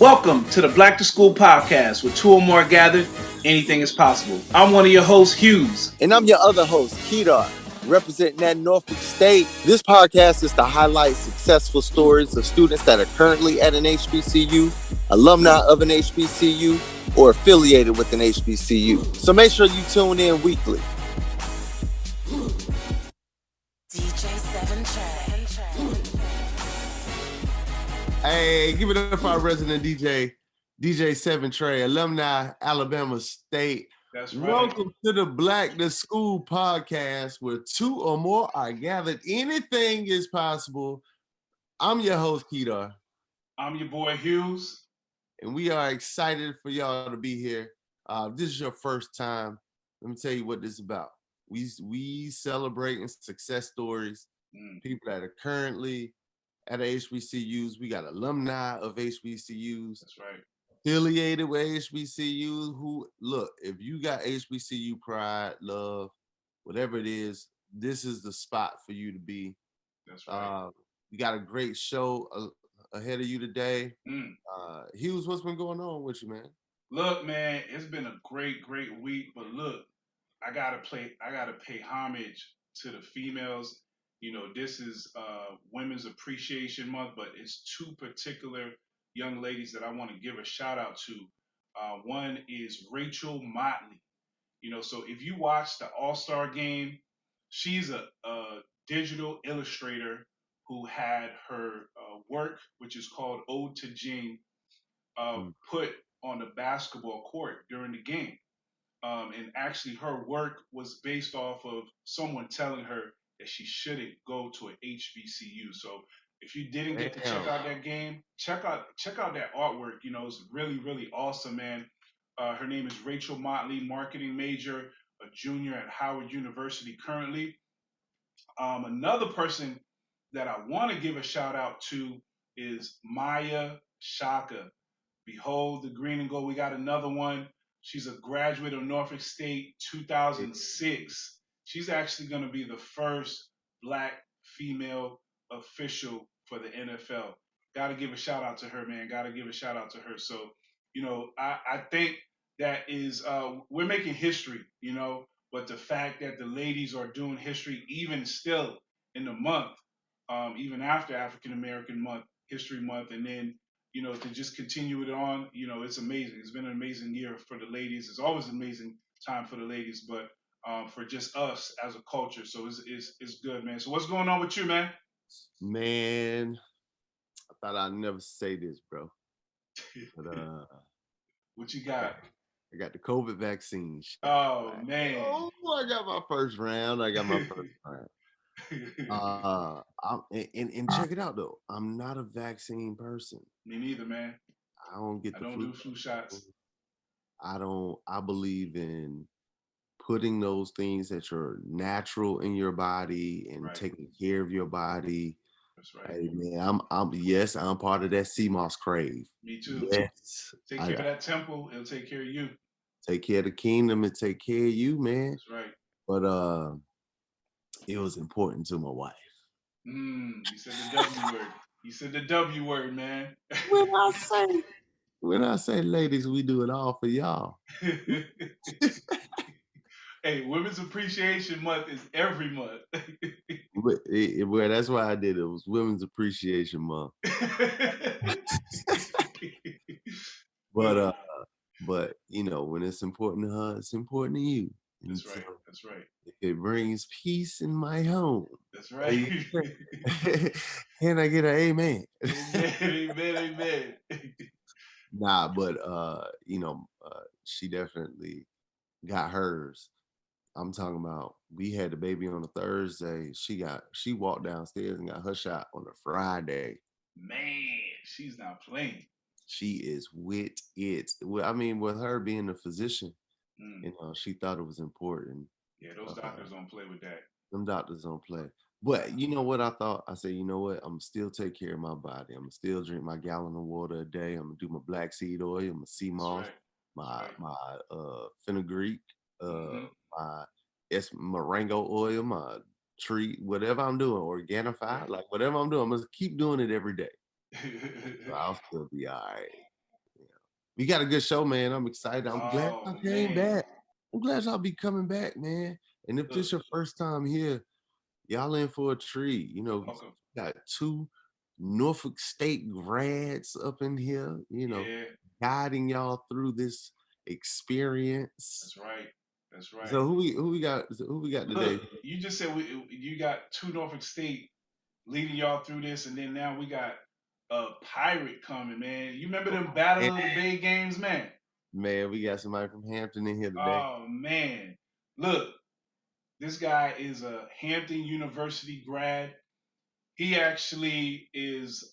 Welcome to the Black to School podcast, where two or more gathered, anything is possible. I'm one of your hosts, Hughes. And I'm your other host, Kedar, representing that Norfolk State. This podcast is to highlight successful stories of students that are currently at an HBCU, alumni of an HBCU, or affiliated with an HBCU. So make sure you tune in weekly. Hey, give it up for our resident DJ 7 Trey, alumni, Alabama State. That's right. Welcome to the Black to School podcast, where two or more are gathered. Anything is possible. I'm your host, Kedar. I'm your boy, Hughes. And we are excited for y'all to be here. This is your first time. Let me tell you what this is about. We celebrating success stories, people that are currently at HBCUs. We got alumni of HBCUs. That's right. Affiliated with HBCUs. Who, look, if you got HBCU pride, love, whatever it is, this is the spot for you to be. That's right. We got a great show ahead of you today. Hughes, what's been going on with you, man? Look, man, it's been a great week. But look, I gotta pay homage to the females. You know, this is Women's Appreciation Month, but it's two particular young ladies that I want to give a shout out to. One is Rachel Motley. You know, so if you watch the All-Star game, she's a digital illustrator who had her work, which is called Ode to Jing, put on the basketball court during the game. And actually, her work was based off of someone telling her that she shouldn't go to an HBCU. So if you didn't get to check out that game, check out that artwork. You know, it's really awesome, man. Her name is Rachel Motley, marketing major, a junior at Howard University currently. Another person that I want to give a shout out to is Maya Shaka. Behold the green and gold. We got another one. She's a graduate of Norfolk State, 2006. She's actually going to be the first Black female official for the NFL. Got to give a shout out to her, man. Got to give a shout out to her. So, you know, I think that is, we're making history, you know, but the fact that the ladies are doing history even still in the month, even after African American Month, History Month, and then, you know, to just continue it on, you know, it's amazing. It's been an amazing year for the ladies. It's always an amazing time for the ladies, but for just us as a culture. So it's good, man. So what's going on with you, man? Man, I thought I'd never say this, bro. But what you got? I got the COVID vaccine. Oh, man. Oh, I got my first round. And check it out though. I'm not a vaccine person. Me neither, man. I don't get do flu shots. I believe in putting those things that are natural in your body and taking care of your body. That's right. Hey man, I'm part of that CMOS crave. Me too. Yes. Take care of that temple, it'll take care of you. Take care of the kingdom and take care of you, man. That's right. But it was important to my wife. You said the W word. You said the W word, man. When I say ladies, we do it all for y'all. Hey, Women's Appreciation Month is every month. Well, that's why I did it. It was Women's Appreciation Month. But you know, when it's important to her, it's important to you. That's right. That's right. If it brings peace in my home. That's right. Can I get an amen? Amen. Nah, but you know, she definitely got hers. I'm talking about, we had the baby on a Thursday. She walked downstairs and got her shot on a Friday. Man, she's not playing. She is with it. Well, I mean, with her being a physician, you know, she thought it was important. Yeah, those doctors don't play with that. Them doctors don't play. But you know what I thought? I said, you know what? I'm still take care of my body. I'm still drink my gallon of water a day. I'm gonna do my black seed oil, my sea moss, my fenugreek, my moringa oil, my tree, whatever I'm doing, Organifi, like whatever I'm doing, I'm gonna keep doing it every day. So I'll still be all right. We got a good show, man. I'm excited. I'm glad Oh I came man, back. I'm glad y'all be coming back, man. And if look, this your first time here, y'all in for a treat. You know, welcome. got 2 Norfolk State grads up in here, Yeah, guiding y'all through this experience. that's right. That's right. So who we got today? Look, you just said you got 2 Norfolk State leading y'all through this, and then now we got a pirate coming, man. You remember them Battle And, of the Bay games, man? man, we got somebody from Hampton in here today. Oh man, look, this guy is a Hampton University grad. He actually is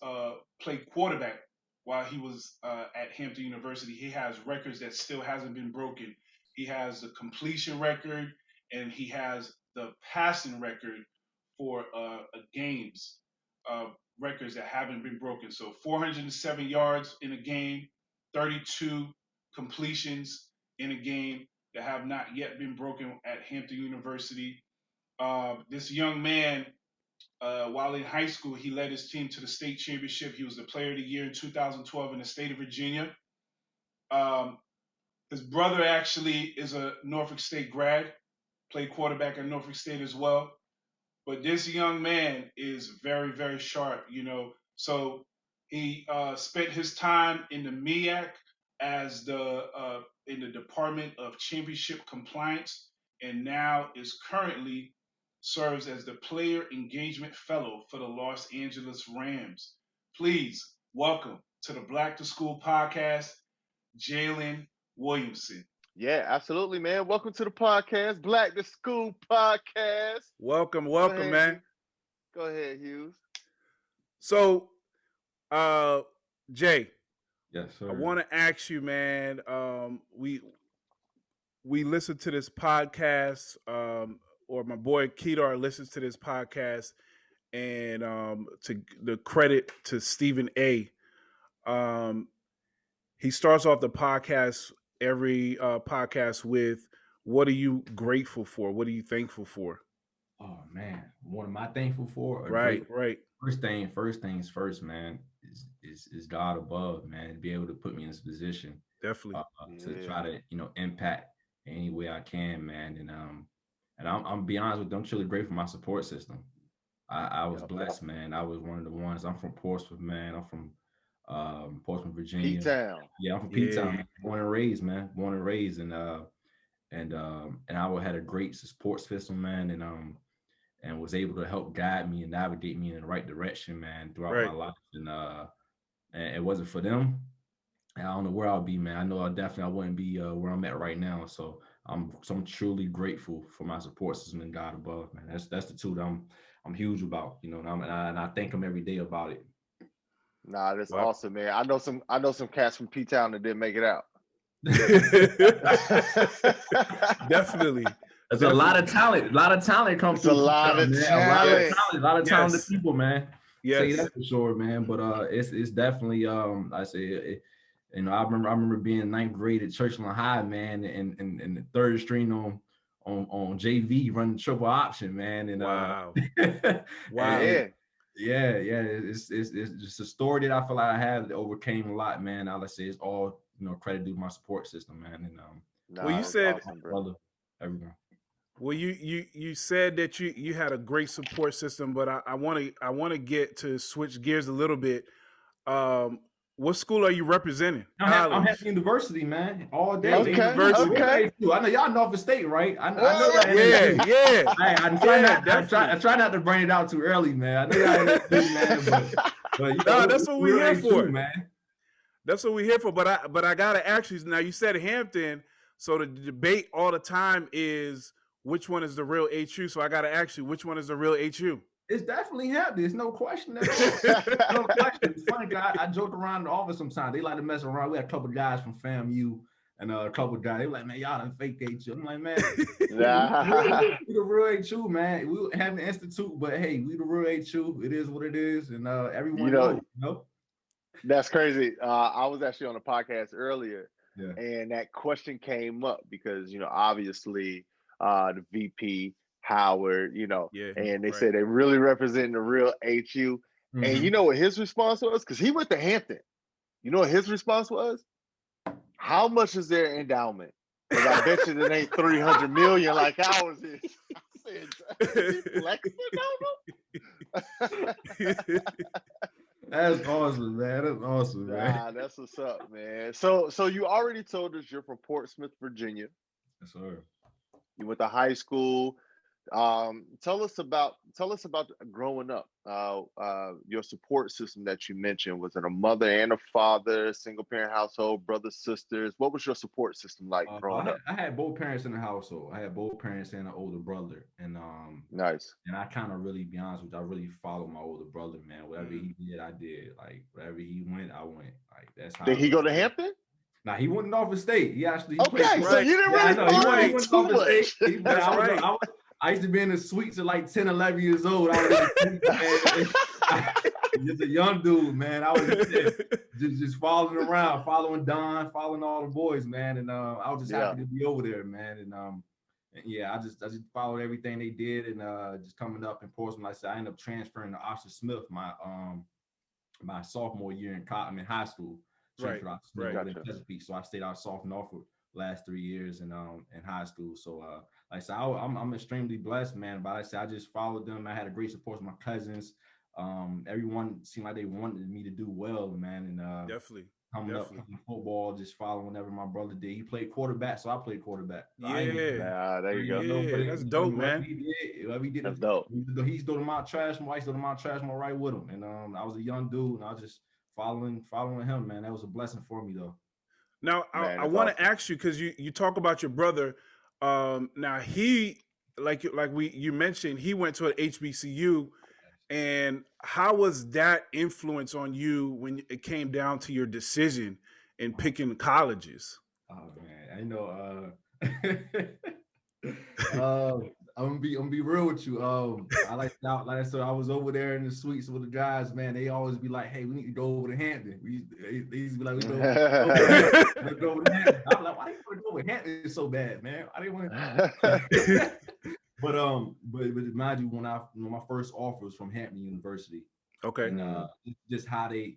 played quarterback while he was at Hampton University. He has records that still hasn't been broken. He has the completion record and he has the passing record for games records that haven't been broken. So 407 yards in a game, 32 completions in a game that have not yet been broken at Hampton University. This young man while in high school, he led his team to the state championship. He was the player of the year in 2012 in the state of Virginia. Um, his brother actually is a Norfolk State grad, played quarterback at Norfolk State as well. But this young man is very, very sharp, So he spent his time in the MEAC as in the Department of Championship Compliance, and now is currently serves as the Player Engagement Fellow for the Los Angeles Rams. Please welcome to the Black to School podcast, Jalen Williamson. Yeah, absolutely, man. Welcome to the podcast, Black to School podcast. Welcome, ahead, man. Hughes. Go ahead, Hughes. So, Jay, yes, sir. I want to ask you, man. We listen to this podcast, or my boy Kedar listens to this podcast, and to the credit to Stephen A. He starts off the podcast every podcast with, "What are you grateful for? What are you thankful for?" Oh man, what am I thankful for? Right. First things first, man. Is God above, man, to be able to put me in this position, Definitely, to try to impact any way I can, man. And I'm be honest with you, I'm truly grateful for my support system. I was blessed, man. I was one of the ones. I'm from Portsmouth, man. I'm from Portsmouth, Virginia. P-Town. Yeah, I'm from P-Town. Born and raised, man. Born and raised, and I had a great support system, man, and was able to help guide me and navigate me in the right direction, man, throughout my life. And it wasn't for them, I don't know where I'll be, man. I know I wouldn't be where I'm at right now. So I'm truly grateful for my support system and God above, man. That's the two that I'm huge about, and I thank him every day about it. Nah, that's awesome, man. I know some cats from P-Town that didn't make it out. Definitely. There's a lot of talent. A lot of talent comes through. A lot of talented people, man. Yes. Say that for sure, man. But it's definitely I say I remember being in 9th grade at Churchland High, man, and the third string on JV running triple option, man. And wow. Wow. Yeah. It's just a story that I feel like I had that overcame a lot, man. I'll say it's all credit due to my support system, man. And well, you said awesome, brother, everyone. Well, you said that you had a great support system, but I want to get to switch gears a little bit. What school are you representing? I'm Hampton University, man. All day. Okay. I know y'all Norfolk State, right? I know that. Yeah. I try not to bring it out too early, man. I know y'all man, but that's what we're here for, man. That's what we're here for. But I gotta ask you now. You said Hampton, so the debate all the time is which one is the real HU. So I gotta ask you, which one is the real HU? It's definitely Hampton. There's no question. No question. It's funny, I joke around in the office sometimes. They like to mess around. We had a couple of guys from FAMU and a couple of guys. They were like, man, y'all done fake HU. I'm like, man, we the real HU, man. We have an institute, but hey, we the real HU. It is what it is, and everyone knows. That's crazy. I was actually on a podcast earlier, yeah, and that question came up because obviously the VP Howard, and they said they really represent the real HU. Mm-hmm. And you know what his response was? Because he went to Hampton. You know what his response was? How much is their endowment? Because I bet you it ain't 300 million like ours is. I said, is he flexing on them? That's awesome, man. That's awesome, man. Nah, that's what's up, man. So you already told us you're from Portsmouth, Virginia. Yes, sir. You went to high school. Tell us about growing up. Your support system that you mentioned, was it a mother and a father, single parent household, brothers, sisters? What was your support system like growing up? I had both parents in the household. I had both parents and an older brother, Nice. and I kind of really, be honest with you, I really followed my older brother, man. Whatever he did, I did. Like wherever he went, I went. Like that's how. Did he go to Hampton? Now he went off of state. He Okay, so you didn't really he too much. I used to be in the suites at like 10, 11 years old. I was just a young dude, man. I was just following around, following Don, following all the boys, man. And I was just happy to be over there, man. And yeah, I just followed everything they did, and just coming up in Portsmouth. Like I said, I ended up transferring to Oxford Smith my sophomore year in high school. Right. Gotcha. So I stayed out South Norfolk last 3 years in high school. So like I said, I'm extremely blessed, man. But like I said, I just followed them. I had a great support from my cousins. Everyone seemed like they wanted me to do well, man. And Definitely. Coming up playing football, just following whatever my brother did. He played quarterback, so I played quarterback. So There you go. Yeah, that's dope, man. He did, that's dope. He's doing my trash. My wife's doing my trash. I'm right with him. And I was a young dude, and I was just following him, man. That was a blessing for me, though. Now, I want to ask you, because you talk about your brother. Now he, you mentioned, he went to an HBCU. And how was that influence on you when it came down to your decision in picking colleges? Oh man, I know. I'm gonna be real with you. Like I said, I was over there in the suites with the guys. Man, they always be like, "Hey, we need to go over to Hampton." They used to be like, "We go over to Hampton." I'm like, "Why do you want to go over Hampton? It's so bad, man. I didn't want." But mind you, when my first offer was from Hampton University. Okay. And just how they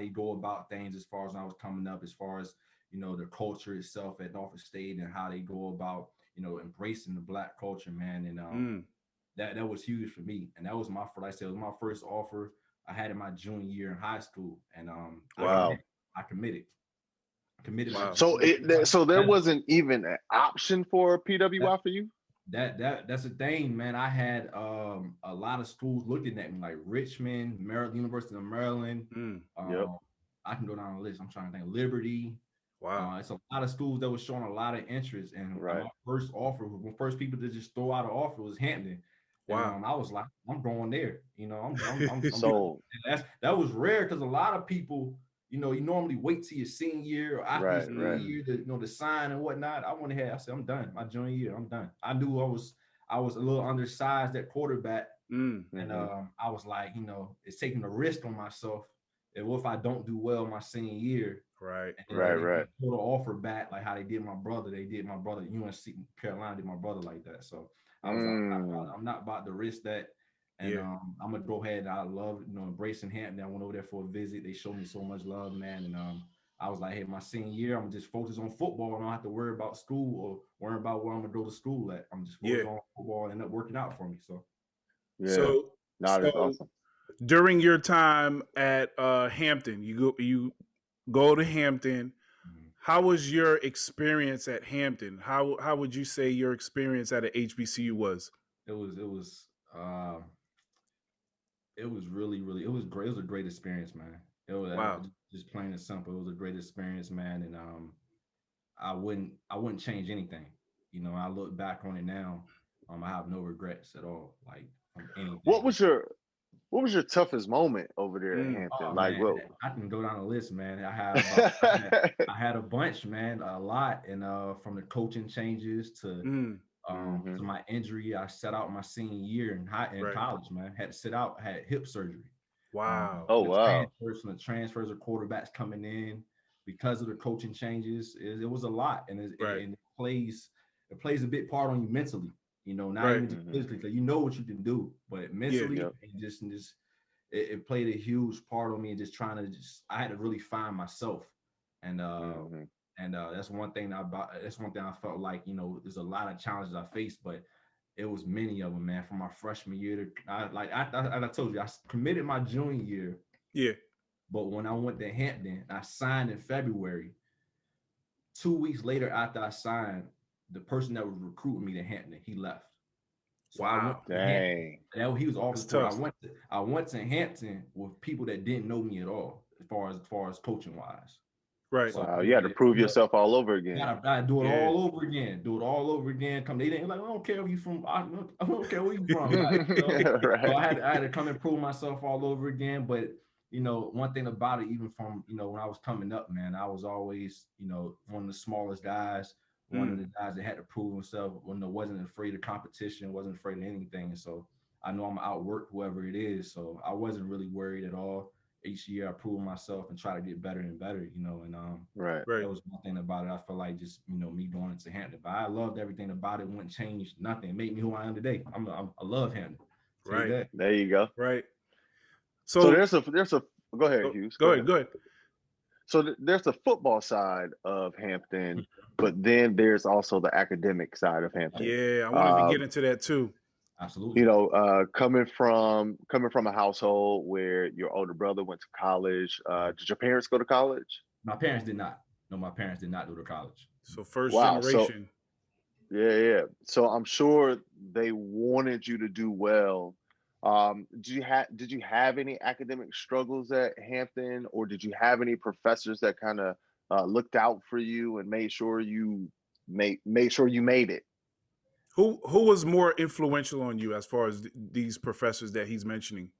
go about things as far as when I was coming up, as far as the culture itself at Norfolk State, and how they go about embracing the Black culture, man. And that was huge for me. And that was it was my first offer I had in my junior year in high school. And wow. I committed. Wow. So there wasn't even an option for PWI for you? That's the thing, man. I had a lot of schools looking at me, like Richmond, Maryland, University of Maryland. I can go down the list. I'm trying to think. Liberty. Wow. It's a lot of schools that was showing a lot of interest. And my first offer, the first people to just throw out an offer was Hampton. Wow. And I was like, I'm going there. I'm so that was rare, because a lot of people, you normally wait till your senior year or after your senior year to to sign and whatnot. I went ahead. I said, I'm done. My junior year, I'm done. I knew I was a little undersized at quarterback, and I was like, it's taking a risk on myself. And what if I don't do well my senior year? Right. Right. Put an offer back like how they did my brother. They did my brother. UNC Carolina did my brother like that. So I was like, I'm not about to risk that. And I'm gonna go ahead. I love embracing Hampton. I went over there for a visit. They showed me so much love, man. And I was like, hey, my senior year, I'm just focused on football. I don't have to worry about school or worry about where I'm gonna go to school at. I'm just focused on football, and end up working out for me. So that's awesome. During your time at Hampton, you go to Hampton. How was your experience at Hampton? How would you say your experience at an HBCU was? It was really, really, it was great. It was a great experience, man. It was just plain and simple. It was a great experience, man. And I wouldn't change anything. I look back on it now. I have no regrets at all. Like from anything. What was your toughest moment over there at Hampton? I can go down the list, man. I had a bunch, man, a lot. And from the coaching changes to my injury, I set out my senior year in college, man. Had to sit out, had hip surgery. Wow. The transfers of quarterbacks coming in because of the coaching changes, it was a lot. And it plays a big part on you mentally. Not even just physically, because you know what you can do, but mentally, it played a huge part on me. And just I had to really find myself, and And that's one thing I felt like, there's a lot of challenges I faced, but it was many of them, man. From my freshman year to I told you, I committed my junior year. Yeah. But when I went to Hampton, I signed in February. 2 weeks later, after I signed, the person that was recruiting me to Hampton, he left. So I went Wow. to Hampton. Dang. He was off That's the court. tough. I went to Hampton with people that didn't know me at all, as far as coaching wise. Right. So Wow. You had to prove yourself all over again. gotta do it Yeah. all over again. Do it all over again. Come, they didn't like. I don't care where you from. I don't care where you from. Like, so Right. I had to come and prove myself all over again. But one thing about it, even from when I was coming up, man, I was always one of the smallest guys, one of the guys that had to prove himself. When I wasn't afraid of competition, wasn't afraid of anything. And so I know I'm gonna outwork whoever it is. So I wasn't really worried at all. Each year I proved myself and try to get better and better. And Right. Right. that was one thing about it. I feel like just me going into Hampton, but I loved everything about it. Wouldn't change nothing. It made me who I am today. I love Hampton. Tell you Right. that. There you go. Right. So So there's a go ahead, Hughes. go ahead. Go ahead. So there's the football side of Hampton, but then there's also the academic side of Hampton. Yeah, I wanted to get into that too. Absolutely. Coming from a household where your older brother went to college, did your parents go to college? My parents did not. No, my parents did not go to college. So first Wow. generation. Yeah. So I'm sure they wanted you to do well. Did you have any academic struggles at Hampton, or did you have any professors that kind of looked out for you and made sure you made it? Who was more influential on you as far as these professors that he's mentioning?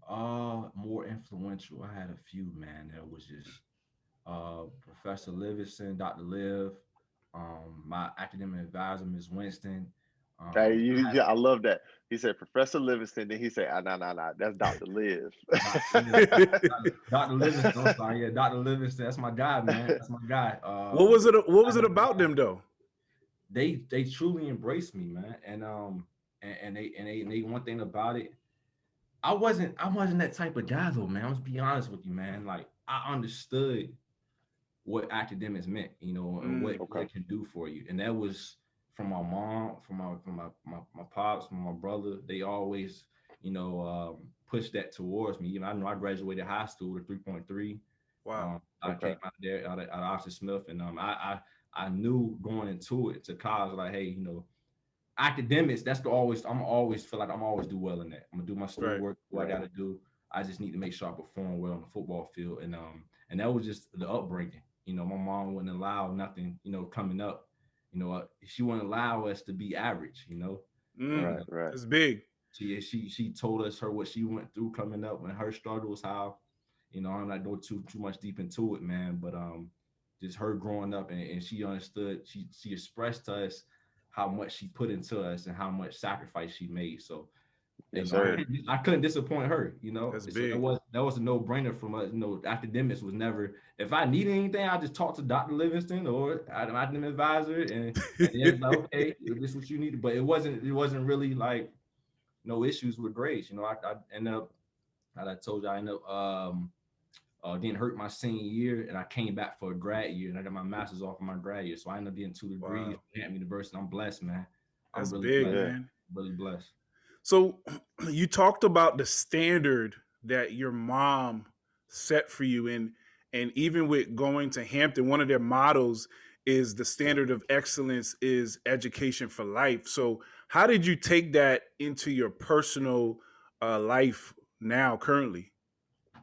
More influential. I had a few, man. That was just Professor Livingston, Dr. Liv, my academic advisor, Ms. Winston. I love that. He said Professor Livingston, then he said, nah, that's Dr. Liv. Dr. Livingston, I'm sorry, yeah, Dr. Livingston, that's my guy, man. That's my guy. What was it about them though? They truly embraced me, man. And they one thing about it, I wasn't that type of guy though, man. Let's be honest with you, man. Like I understood what academics meant, and what it can do for you. And that was from my mom, from my pops, from my brother. They always, pushed that towards me. I know I graduated high school with a 3.3. Wow. I came out there out of Oxford Smith, and I knew going into it to college, like, hey, academics, I'm always feel like I'm always do well in that. I'm gonna do my schoolwork, what I gotta do. I just need to make sure I perform well on the football field. And that was just the upbringing. My mom wouldn't allow nothing, coming up. She wouldn't allow us to be average, Right. It's big. She told us what she went through coming up and her struggles, how, I'm not going too much deep into it, man, but just her growing up and she understood, she expressed to us how much she put into us and how much sacrifice she made. So Yes, I couldn't disappoint her, That's so big. that was a no-brainer from us. Academics was never, if I needed anything, I just talked to Dr. Livingston or an academic advisor, and it was like, okay, this is what you need. But it wasn't really like no issues with grades. I ended up, as I told you, I ended up getting hurt my senior year, and I came back for a grad year, and I got my master's off of my grad year. So I ended up getting 2 degrees at Hampton University. I'm blessed, man. That's really big, blessed. man. Really blessed. So you talked about the standard that your mom set for you, and even with going to Hampton, one of their mottos is the standard of excellence is education for life. So how did you take that into your personal life now, currently?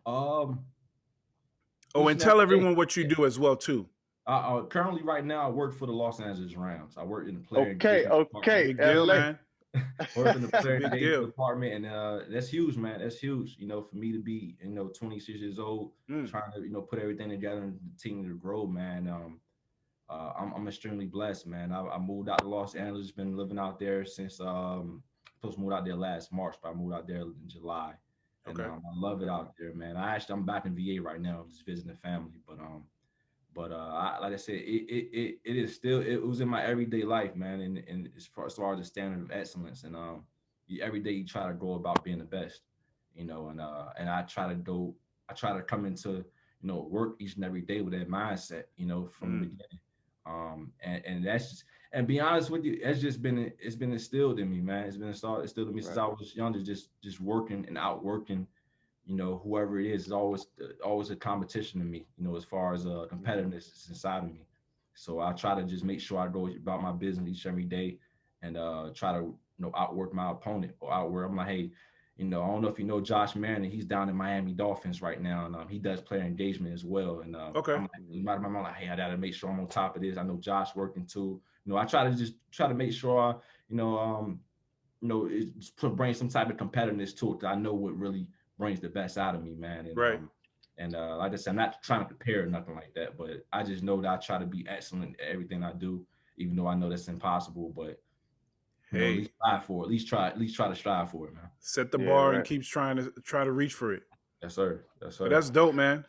Um, Oh, each and and tell every day. everyone what you do as well too. Currently, right now, I work for the Los Angeles Rams. I work in the player Okay. Big deal, LA. man. work in the player Big engagement deal. department, and that's huge, man. That's huge. For me to be 26 years old, trying to put everything together and continue to grow, man. I'm extremely blessed, man. I moved out to Los Angeles, been living out there since supposed to move out there last March, but I moved out there in July. And Okay. I love it out there, man. I'm back in VA right now, just visiting the family. But like I said, it is still, it was in my everyday life, man. And as far as the standard of excellence, and every day you try to go about being the best, and I try to come into work each and every day with that mindset, from the beginning. And that's just, and be honest with you, it's been instilled in me, man. It's been instilled in me since I was younger, just working and outworking, whoever it is. It's always a competition to me, as far as competitiveness is inside of me. So I try to just make sure I go about my business each every day, and try to outwork my opponent, or outwork. I'm like, hey, I don't know if you know Josh Marion. He's down in Miami Dolphins right now, and he does player engagement as well. And Okay. I'm like, hey, I gotta make sure I'm on top of this. I know Josh working too. I try to make sure I, bring some type of competitiveness to it. 'Cause I know what really brings the best out of me, man. And Right. Like I said, I'm not trying to compare or nothing like that, but I just know that I try to be excellent at everything I do, even though I know that's impossible. But at Hey, least strive for it. At least try to strive for it, man. set the bar and keeps trying to reach for it. Yes, sir. Yes, But sir. that's dope, man.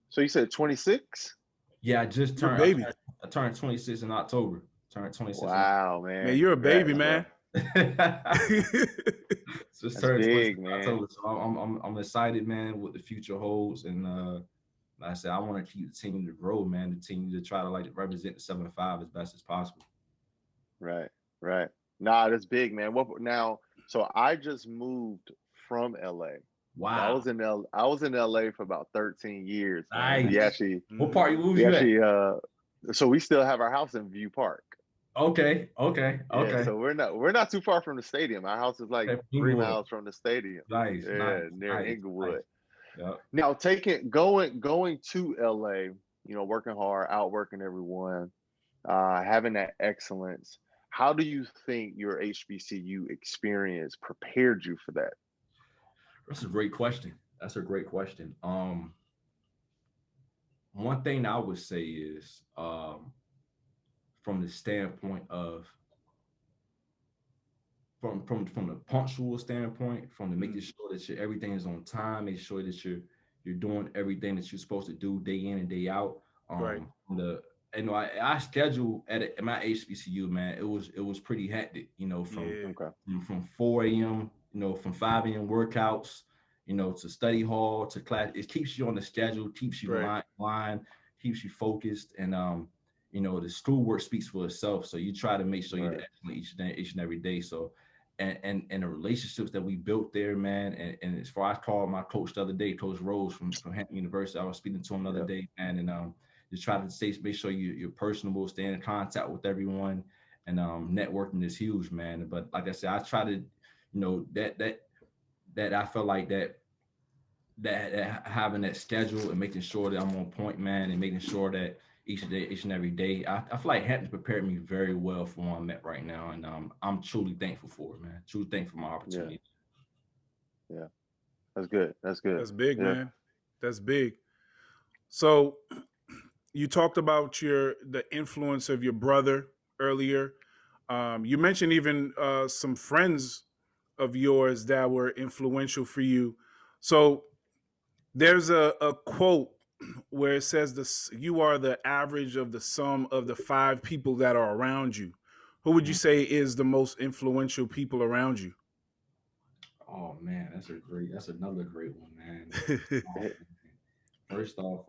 So you said 26? Yeah, I just You're a turned. baby. I turned 26 in October. Turned 26. Wow, man. Man, you're a baby, Congrats, man. Just That's turned 26 big, in man. October. So I'm excited, man, what the future holds. And like I said, I want to keep the team to grow, man. The team to try to represent the 7-5 as best as possible. Right, right. Nah, that's big, man. What now? So I just moved from LA. Wow. I was in LA for about 13 years, man. Nice. We actually What part you moved we you actually at? so we still have our house in View Park. Okay. Yeah, so we're not too far from the stadium. Our house is like Okay, 3 Inglewood. miles from the stadium. Nice. Yeah, Nice. near Nice. Inglewood. Nice. Yep. Now going to LA, working hard, outworking everyone, having that excellence. How do you think your HBCU experience prepared you for that? That's a great question. One thing I would say is, from the standpoint of from the punctual standpoint, from the making sure that everything is on time, making sure that you're doing everything that you're supposed to do day in and day out. Right. I schedule at my HBCU, man. It was pretty hectic, from 4 a.m. From 5 a.m. workouts, to study hall to class. It keeps you on the schedule, keeps you line, keeps you focused, and the schoolwork speaks for itself. So you try to make sure you're excellent each and every day. So, and the relationships that we built there, man. And as far as I called my coach the other day, Coach Rose from Hampton University, I was speaking to him the other day, man, and just try to make sure you're personable, stay in contact with everyone, and networking is huge, man. But like I said, I try to, that I felt like that having that schedule and making sure that I'm on point, man, and making sure that each and every day, I feel like Hampton prepared me very well for where I'm at right now, and I'm truly thankful for it, man. Truly thankful for my opportunity. Yeah. That's good. That's good. That's big, man. That's big. So you talked about the influence of your brother earlier. You mentioned even some friends of yours that were influential for you. So there's a quote where it says you are the average of the sum of the 5 people that are around you. Who would you say is the most influential people around you? Oh man, that's another great one, man. First off,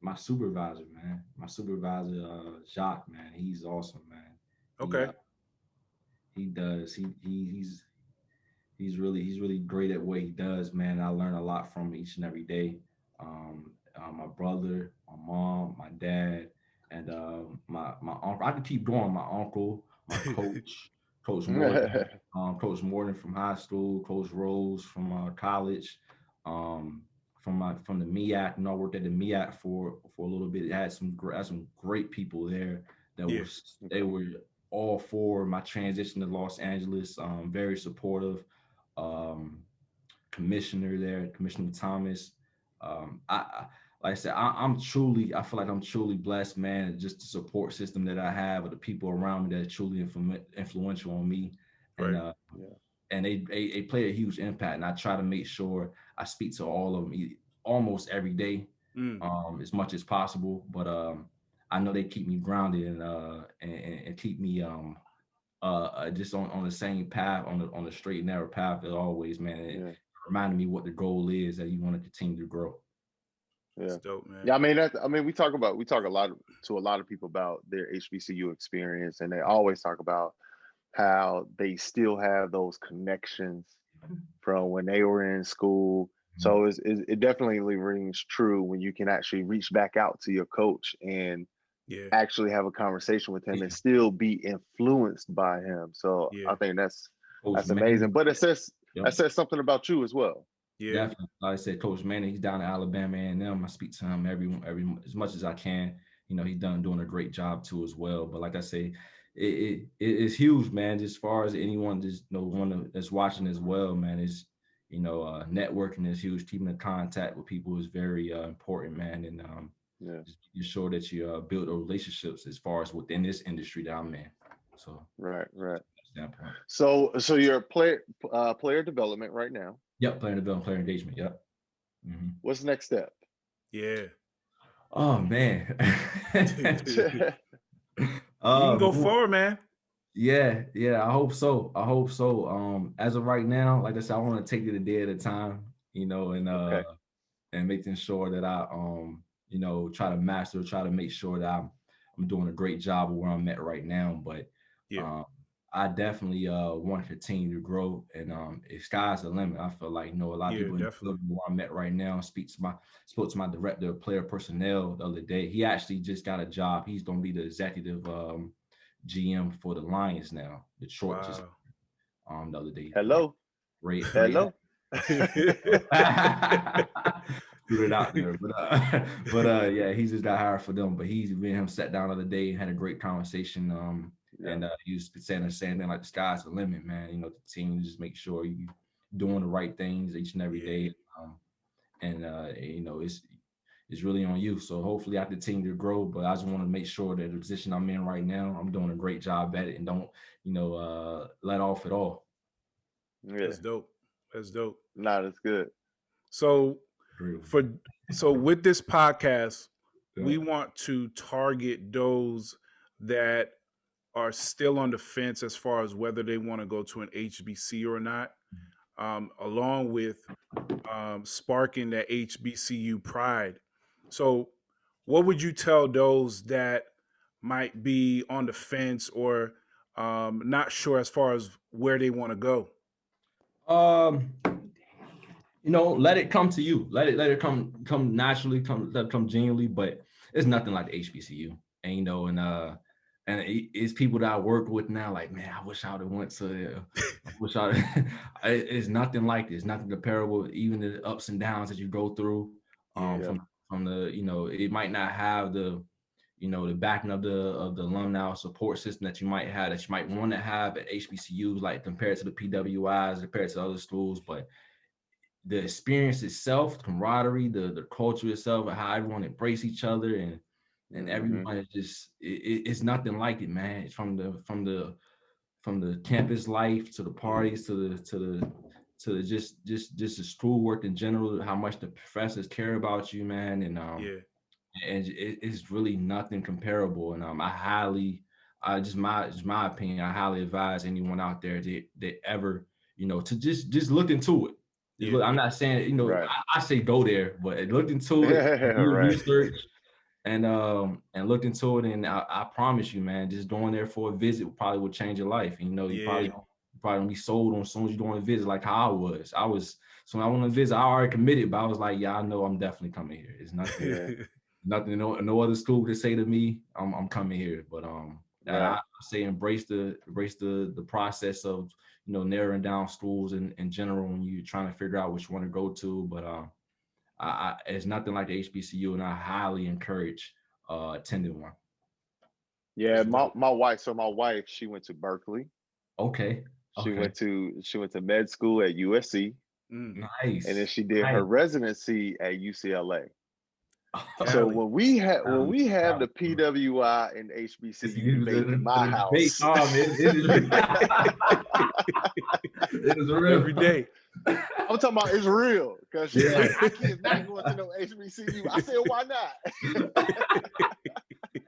my supervisor, man. My supervisor, Jacques, man. He's awesome, man. Okay. He does. He's really great at what he does, man. I learn a lot from him each and every day. My brother, my mom, my dad, and my uncle. I could keep going. My uncle, my coach, Coach Morgan, Coach Morgan from high school, Coach Rose from college, from the MEAC. I worked at the MEAC for a little bit. It had some great people there they were all for my transition to Los Angeles. Very supportive. Commissioner there, Commissioner Thomas. I like I said, I feel like I'm truly blessed, man. Just the support system that I have, of the people around me that are truly influential on me, and and they play a huge impact. And I try to make sure I speak to all of them almost every day, as much as possible. But I know they keep me grounded and keep me just on the same path, on the straight and narrow path as always, man. It reminded me what the goal is, that you want to continue to grow. Yeah. It's dope, man. Yeah, I mean, we talk a lot to a lot of people about their HBCU experience, and they always talk about how they still have those connections from when they were in school. So it definitely rings true when you can actually reach back out to your coach and Yeah. actually have a conversation with him and still be influenced by him. So Yeah. I think that's Coach amazing. Manning. But it says Yep. that says something about you as well. Yeah. Definitely. Like I said, Coach Manning, he's down in Alabama A&M. I speak to him every as much as I can. You know, he's doing a great job too as well. But like I say, it's huge, man. Just as far as anyone just one that's watching as well, man, is networking is huge. Keeping in contact with people is very important, man. And just making sure that you build relationships as far as within this industry that I'm in. So right. Standpoint. So you're a player development right now. Yep, player development, player engagement. Yep. Mm-hmm. What's the next step? Yeah. Oh man. You can go forward, man. Yeah. I hope so. As of right now, like I said, I want to take it a day at a time, and making sure that I try to make sure that I'm doing a great job of where I'm at right now. But I definitely want to continue to grow, and if sky's the limit, I feel like a lot of people in where I'm at right now. Spoke to my director of player personnel the other day. He actually just got a job. He's going to be the executive GM for the Lions now. Detroit just the other day. Hello. Hello. Threw it out there, but yeah, he just got hired for them. But me and him sat down the other day and had a great conversation. And he was saying the same thing, like the sky's the limit, man. The team just make sure you doing the right things each and every day. It's really on you. So hopefully I continue to grow, but I just want to make sure that the position I'm in right now, I'm doing a great job at it and don't, let off at all. Yeah. That's dope. Nah, that's good. So with this podcast, we want to target those that are still on the fence as far as whether they want to go to an HBC or not, along with sparking that HBCU pride. So what would you tell those that might be on the fence or not sure as far as where they want to go? Let it come to you. Let it come naturally, let it come genuinely, but it's nothing like the HBCU. And it's people that I work with now, like, man, I wish I would have went to, it's nothing like this, nothing comparable, even the ups and downs that you go through from the, it might not have the, the backing of the alumni support system that you might want to have at HBCUs, like compared to the PWIs, compared to other schools, but the experience itself, the camaraderie, the culture itself, and how everyone embrace each other and everyone is just it's nothing like it, man. It's from the campus life to the parties to the just the schoolwork in general, how much the professors care about you, man, and it's really nothing comparable. And my opinion, I highly advise anyone out there that ever to just look into it. Look, I'm not saying I say go there, but look into it, do research. And looked into it, and I promise you, man, just going there for a visit probably would change your life. You probably gonna be sold on as soon as you're doing a visit, like how I was. So when I went to visit, I already committed, but I was like, yeah, I know I'm definitely coming here. It's nothing, nothing, no other school could say to me, I'm coming here. But I say embrace the process of narrowing down schools in general when you're trying to figure out which one to go to. But it's nothing like the HBCU, and I highly encourage attending one. Yeah, my wife. So my wife, she went to Berkeley. Okay. She went to med school at USC. Nice. And then she did her residency at UCLA. So when we have the PWI and HBCU debate in my house, it is real every day. I'm talking about it's real because she's like, I can't not going to no HBCU. I said, why not?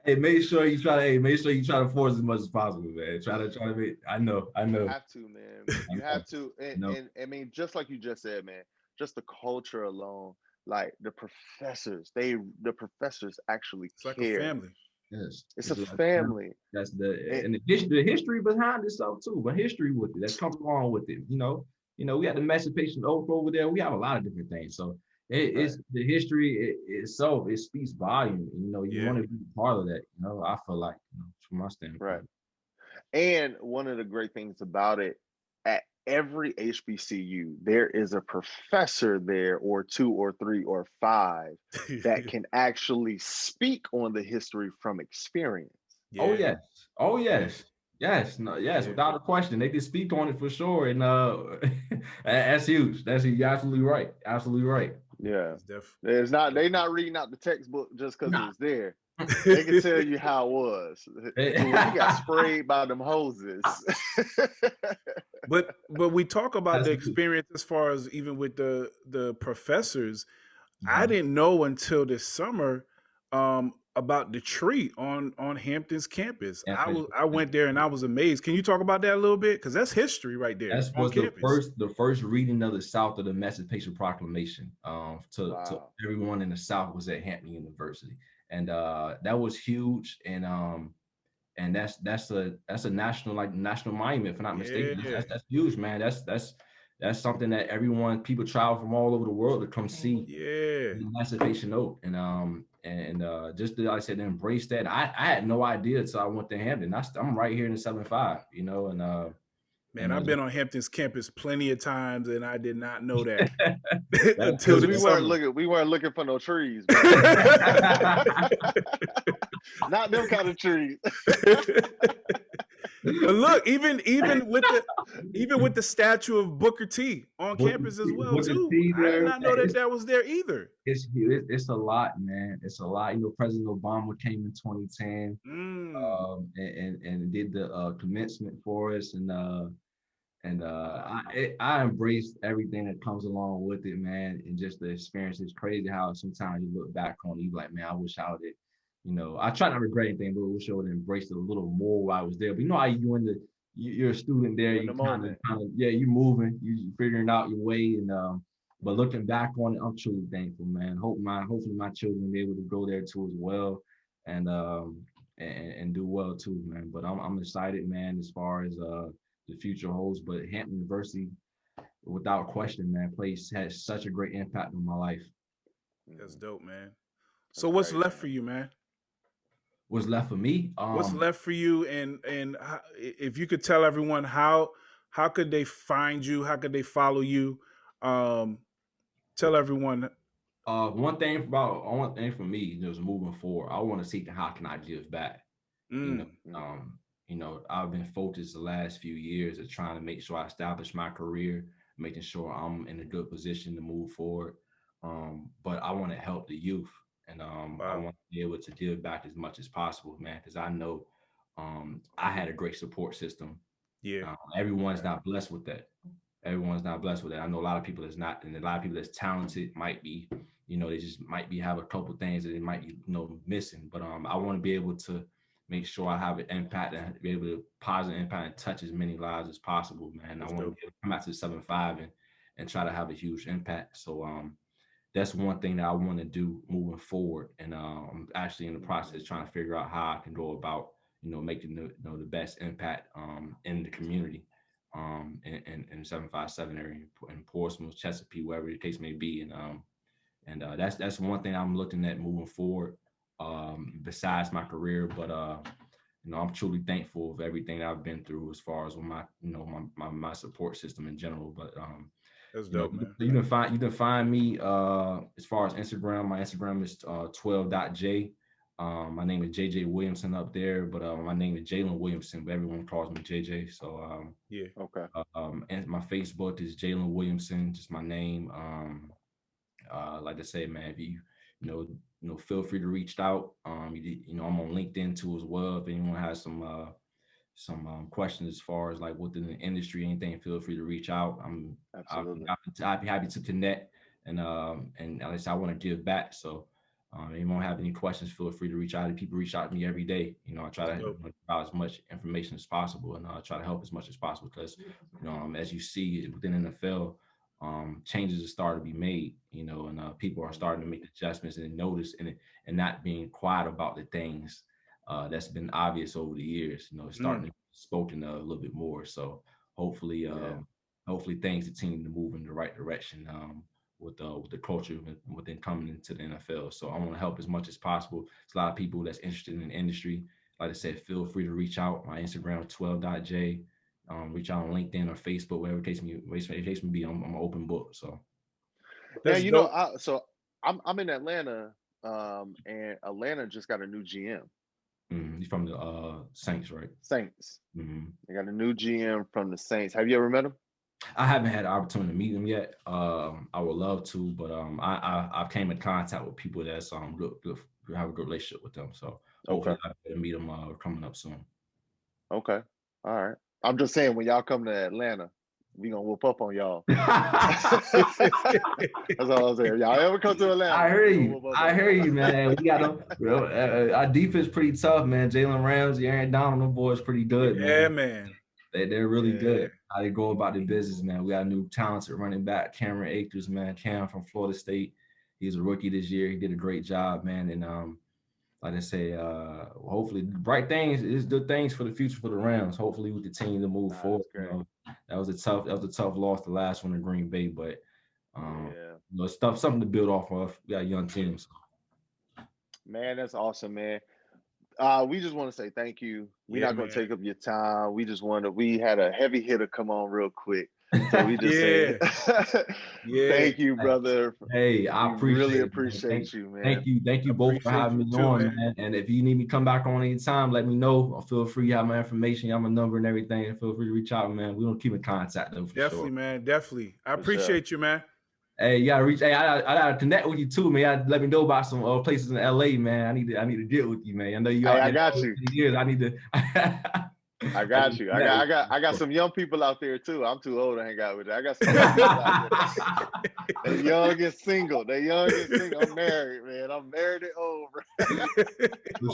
Hey, make sure you try to force as much as possible, man. Try to make. I know. You have to, man. You have to, and I mean, just like you just said, man. Just the culture alone, like the professors, the professors actually It's like a care. family. Yes, It's a like family. that's It, and the history behind this stuff too, but history with it that comes along with it. We got the Emancipation Oath over there. We have a lot of different things. So it's right. the history itself. It speaks volume. You Yeah. want to be part of that. I feel like from my Right. standpoint. And one of the great things about it, at every HBCU, there is a professor there, or two, or three, or five, that can actually speak on the history from experience. Oh Yeah. yes. Oh Yeah. yes. Yes. No, yes. Yeah. Without a question, they can speak on it for sure. And that's huge. You're absolutely right. Absolutely right. Yeah. It's def- It's not they not reading out the textbook just because Nah. it's there. They can tell you how it was. So when you got sprayed by them hoses. but we talk about That's the good. experience as far as even with the professors. I Mhm. didn't know until this summer about the tree on Hampton's campus. Yeah, I went there and I was amazed. Can you talk about that a little bit? Because that's history right there that on was campus. the first reading of the South of the Emancipation Proclamation. To Wow. everyone in the South was at Hampton University, and that was huge. And that's a national national monument, if I'm not mistaken. Yeah. That's huge, man. That's something that people travel from all over the world to come see Yeah. the Emancipation Oath, and just like I said, embrace that. I had no idea until I went to Hampton. I'm right here in the 7-5, Man, and I've been on Hampton's campus plenty of times and I did not know that that's until Because good, this man. summer. we weren't looking for no trees, man. Not them kind of trees. But look, even with the statue of Booker T on campus as well Booker too. T I did there, not know that was there either. it's a lot, man. It's a lot. President Obama came in 2010, Mm, and did the commencement for us, and I embraced everything that comes along with it, man. And just the experience. It's crazy how sometimes you look back on it, you like, man, I wish I would have. I try not to regret anything, but I wish I would have embraced it a little more while I was there. But how you're a student there, You in the you kind moment. of yeah, you moving, you figuring out your way, and but looking back on it, I'm truly thankful, man. Hopefully my children will be able to go there too as well, and do well too, man. But I'm excited, man, as far as the future holds. But Hampton University, without question, man, has such a great impact on my life. that's dope, man. So That's what's great, left man. for you, man? What's left for me? What's left for you, and if you could tell everyone how could they find you? How could they follow you? Um, tell everyone. One thing for me, just moving forward, I want to see how can I give back. You know, Mm, I've been focused the last few years of trying to make sure I establish my career, making sure I'm in a good position to move forward. But I want to help the youth, and I wow. want to be able to give back as much as possible, man, because I know I had a great support system. Yeah. Everyone's not blessed with that. Everyone's not blessed with that. I know a lot of people that's not, and a lot of people that's talented might be, they just might be have a couple things that they might be, missing. But I want to be able to make sure I have an impact and be able to positive impact and touch as many lives as possible, man. I That's want to dope. be able to come out to the 7-5 and try to have a huge impact. So that's one thing that I want to do moving forward. And I'm actually in the process trying to figure out how I can go about, making the best impact in the community, in 757 area, in Portsmouth, Chesapeake, wherever the case may be. And that's one thing I'm looking at moving forward, besides my career. But I'm truly thankful of everything that I've been through as far as with my support system in general. But That's dope, man. you can find me as far as Instagram. My Instagram is 12.j. My name is JJ Williamson up there, but my name is Jalen Williamson, but everyone calls me JJ. So Yeah. Okay. and my Facebook is Jalen Williamson, just my name. Like I say, man, if feel free to reach out. I'm on LinkedIn too as well. If anyone has some questions as far as like within the industry, anything, feel free to reach out. Absolutely. I'd be happy to connect, and at least I want to give back. So if anyone have any questions, feel free to reach out. People reach out to me every day. I try That's to dope. give out as much information as possible, and try to help as much as possible because as you see within NFL, changes are starting to be made, and people are starting to make adjustments and notice and not being quiet about the things that's been obvious over the years. It's starting to be spoken a little bit more. So hopefully, hopefully things continue to move in the right direction with the culture within coming into the NFL. So I want to help as much as possible. There's a lot of people that's interested in the industry. Like I said, feel free to reach out. My Instagram 12.j. Reach out on LinkedIn or Facebook, whatever case may be. I'm an open book. So Now, That's dope. I'm in Atlanta, and Atlanta just got a new GM. He's from the Saints, right? Saints. Mm-hmm. They got a new GM from the Saints. Have you ever met him? I haven't had the opportunity to meet him yet. I would love to, but I came in contact with people that's good, have a good relationship with them. So hopefully I can meet them coming up soon. Okay. All right. I'm just saying, when y'all come to Atlanta, we gonna whoop up on y'all. That's all I'm saying. Y'all ever come to Atlanta? I hear you, man. We got them. Our defense pretty tough, man. Jalen Ramsey, Aaron Donald, them boys pretty good, man. Yeah, man. They're really good. How they go about their business, man. We got a new talented running back, Cameron Akers, man. Cam from Florida State. He's a rookie this year. He did a great job, man. And like I say, hopefully bright things is good things for the future for the Rams. Hopefully we continue to move forward. That was a tough loss, the last one in Green Bay, but it's something to build off of. We got young teams. Man, that's awesome, man. We just want to say thank you. We're not going to take up your time. We had a heavy hitter come on real quick. So we just say thank you, brother. Hey, I really appreciate you, man. Thank you both for having me on, man. And if you need me to come back on anytime, let me know. Feel free. You have my information, you have my number and everything. Feel free to reach out, man. We're gonna keep in contact though, for definitely, sure. Man. Definitely. I appreciate you, man. Hey, you gotta reach. Hey, I gotta connect with you too, man. You gotta let me know about some places in LA, man. I need to deal with you, man. I know you. I got you. Years. I need to. I got you. I got some young people out there too. I'm too old to hang out with you. I got some young people out there. They young and single. I'm married, man. I'm married and old, bro. For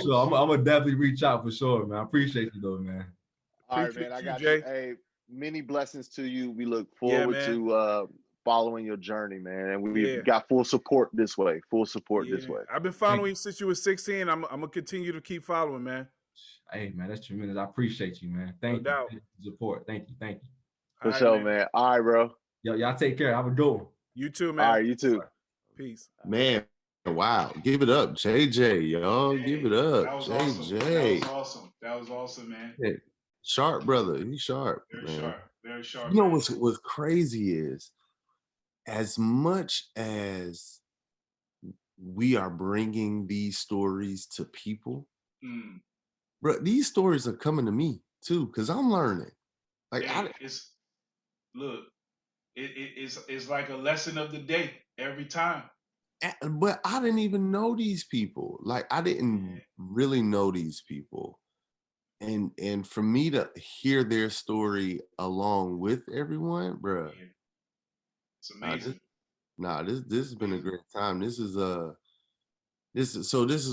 sure. I'm gonna definitely reach out for sure, man. I appreciate you though, man. All right, man. I got you. Hey, many blessings to you. We look forward to following your journey, man. And we got full support this way. This way. I've been following you since you were 16. I'm gonna continue to keep following, man. Hey, man, that's tremendous. I appreciate you, man. Thank you. Doubt. Thank you for support. Thank you. For sure, man. All right, bro. Yo, y'all take care. Have a good one. You too, man. All right, you too. Peace. Man, wow. Give it up, JJ, y'all. Give it up, JJ. That was awesome, man. Hey, sharp, brother. He's sharp, man. Very sharp. You know what's crazy is, as much as we are bringing these stories to people, bro, these stories are coming to me too, because I'm learning. Like, it's like a lesson of the day every time. But I didn't even know these people. Like, I didn't really know these people, and for me to hear their story along with everyone, bro, it's amazing. This has been a great time. This is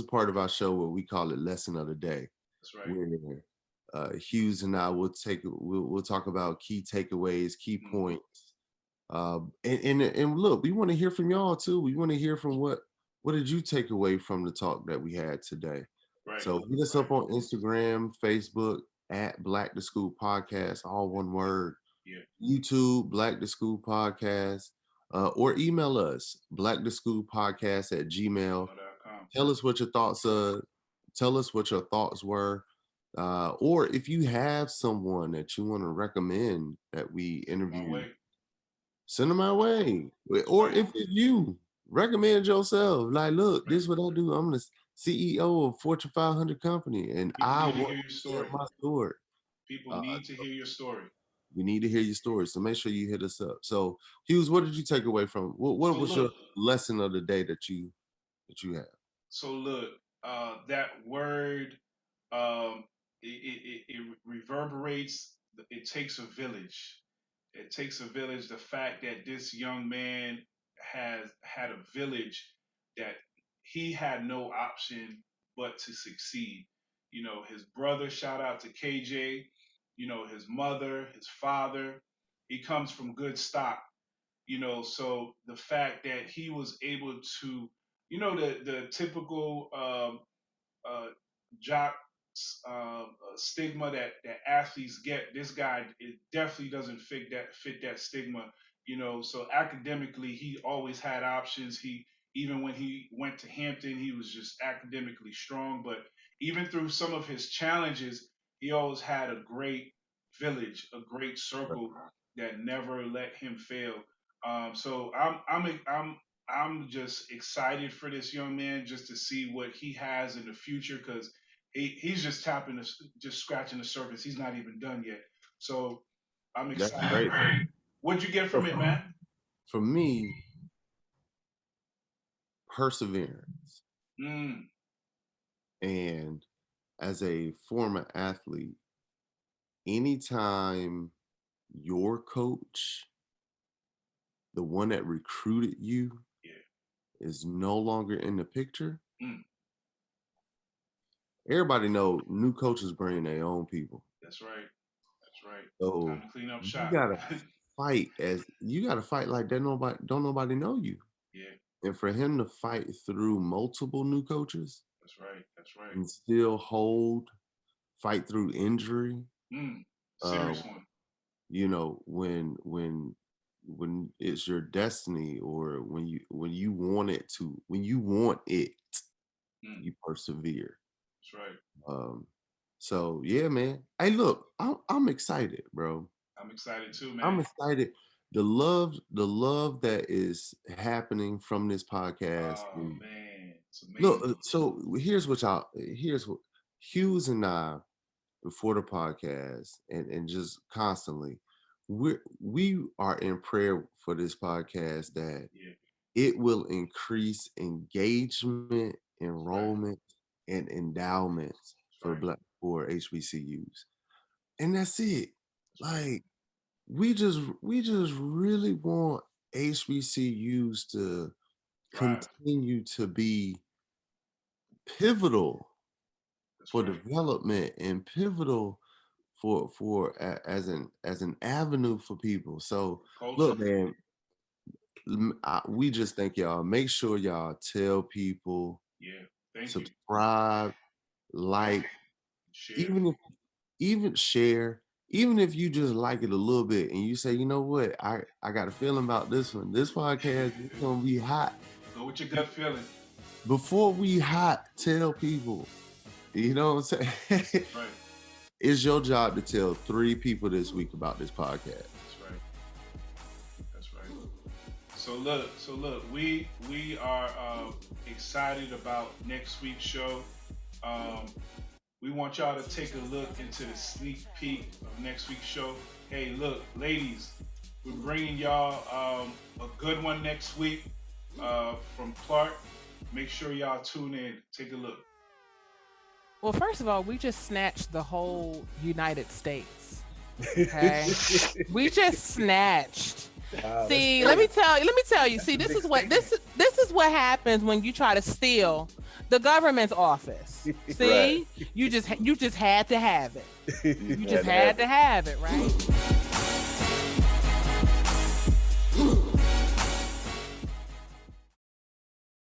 part of our show where we call it Lesson of the Day. That's right. Where Hughes and I will talk about key takeaways, key points. And look, we want to hear from y'all too. We want to hear from what did you take away from the talk that we had today? Right. So hit us up on Instagram, Facebook at Black to School Podcast, all one word. Yeah. YouTube, Black to School Podcast, or email us, blacktoschoolpodcast@gmail.com. Tell us what your thoughts are. Tell us what your thoughts were. Or if you have someone that you want to recommend that we interview, send them our way. Or if you recommend yourself, like, look, this is what I do. I'm the CEO of Fortune 500 company, and I want to hear my story. People need to hear your story. We need to hear your story, so make sure you hit us up. So, Hughes, what did you take away from? What was your lesson of the day that you had? So look, that word, it reverberates. It takes a village. It takes a village. The fact that this young man has had a village, that he had no option but to succeed. You know, his brother, shout out to KJ, you know, his mother, his father, he comes from good stock. you know, so the fact that he was able to, you know, the typical uh, jock stigma that athletes get. This guy, it definitely doesn't fit that stigma. You know, so academically, he always had options. He even when he went to Hampton, he was just academically strong. But even through some of his challenges, he always had a great village, a great circle that never let him fail. So I'm just excited for this young man just to see what he has in the future because he's just just scratching the surface. He's not even done yet. So I'm That's excited. great. What'd you get from it, man? For me, perseverance. Mm, And as a former athlete, anytime your coach, the one that recruited you, yeah. is no longer in the picture, Mm, everybody know new coaches bring their own people. that's right. That's right. Time So to clean up you shop. gotta fight like that don't nobody know you. Yeah, And for him to fight through multiple new coaches that's right. That's right. and still fight through injury, uh, Serious one. you know, when it's your destiny or when you want it Mm, you persevere. that's right. Um, so yeah, man. Hey, look, I'm excited, bro. I'm excited too, I'm man. excited. The love that is happening from this podcast. Oh man, it's Look, amazing. so here's what Hughes and I before the podcast and just constantly we are in prayer for this podcast that Yeah, it will increase engagement, that's right. enrollment, and endowments That's right. for HBCUs. And that's it. That's right. Like we just really want HBCUs to Thrive. continue to be pivotal That's for right. development and pivotal as an avenue for people. So Culture. look, man, we just thank y'all. Make sure y'all tell people, Yeah. Thank you. subscribe, like, Share. even share. Even if you just like it a little bit and you say, you know what, I got a feeling about this one. This podcast is gonna be hot. Go with your gut feeling. Before we hot, tell people. You know what I'm saying? Right. It's your job to tell 3 people this week about this podcast. That's right. That's right. So look, we are excited about next week's show. We want y'all to take a look into the sneak peek of next week's show. Hey, look, ladies, we're bringing y'all a good one next week from Clark. Make sure y'all tune in. Take a look. Well, first of all, we just snatched the whole United States. Okay, we just snatched. Wow, See, let me tell you. See, this is what happens when you try to steal the government's office. See, Right. you just had to have it. You just had to have it, right?